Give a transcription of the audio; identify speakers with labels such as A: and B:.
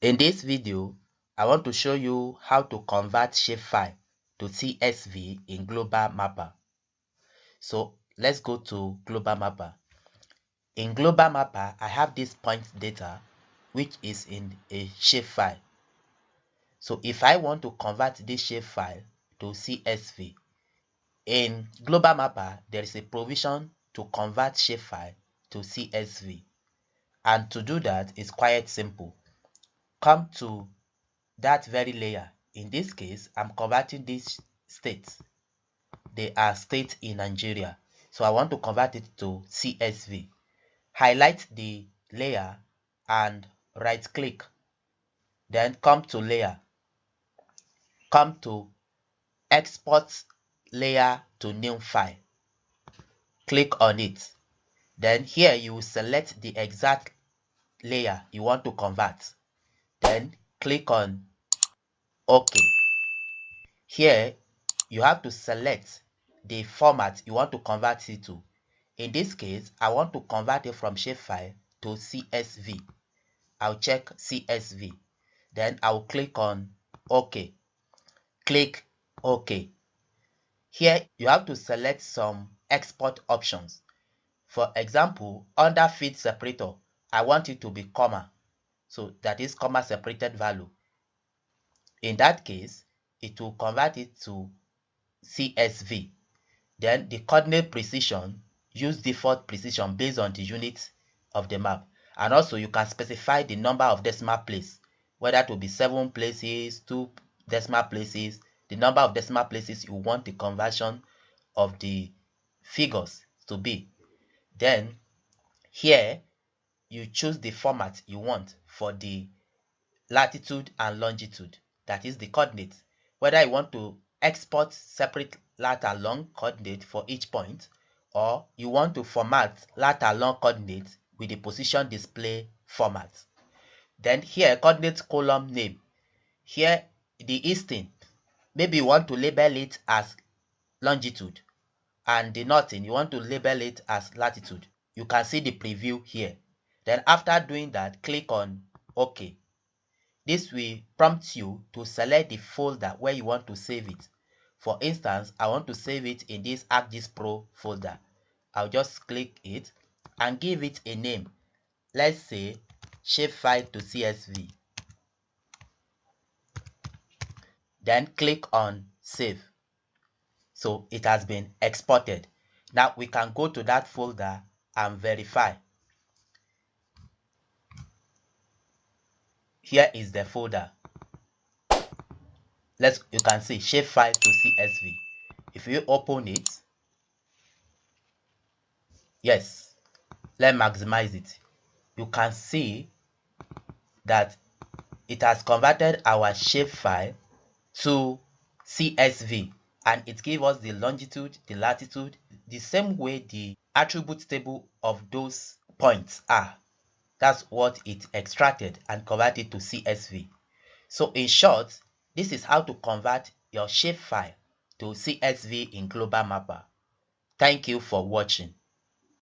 A: In this video, I want to show you how to convert shapefile to CSV in Global Mapper. So let's go to Global Mapper. In Global Mapper, I have this point data which is in a shapefile. So if I want to convert this shapefile to CSV, in Global Mapper, there is a provision to convert shapefile to CSV. And to do that is quite simple. Come to that very layer. In this case, I'm converting these states. They are states in Nigeria. So I want to convert it to CSV. Highlight the layer and right click. Then come to layer. Come to export layer to new file. Click on it. Then here you will select the exact layer you want to convert. Then click on OK. Here you have to select the format you want to convert it to. In this case, I want to convert it from shapefile to CSV. I'll check CSV. Then I'll click on OK. Click OK. Here you have to select some export options. For example, under feed separator, I want it to be comma. So that is comma separated value. In that case, it will convert it to CSV. Then the coordinate precision, use default precision based on the units of the map. And also you can specify the number of decimal places, whether it will be 7 places, 2 decimal places, the number of decimal places you want the conversion of the figures to be. Then here you choose the format you want for the latitude and longitude, that is the coordinates, whether you want to export separate lat and long coordinate for each point, or you want to format lat and long coordinates with the position display format. Then here coordinate column name, here the easting, maybe you want to label it as longitude, and the northing you want to label it as latitude. You can see the preview here. Then after doing that, click on OK. This will prompt you to select the folder where you want to save it. For instance, I want to save it in this ArcGIS Pro folder. I'll just click it and give it a name. Let's say Shapefile to CSV. Then click on Save. So it has been exported. Now we can go to that folder and verify. Here is the folder. You can see Shapefile to CSV. If you open it, yes, let's maximize it. You can see that it has converted our shapefile to CSV, and it gives us the longitude, the latitude, the same way the attribute table of those points are. That's what it extracted and converted to CSV. So in short, this is how to convert your shapefile to CSV in Global Mapper. Thank you for watching.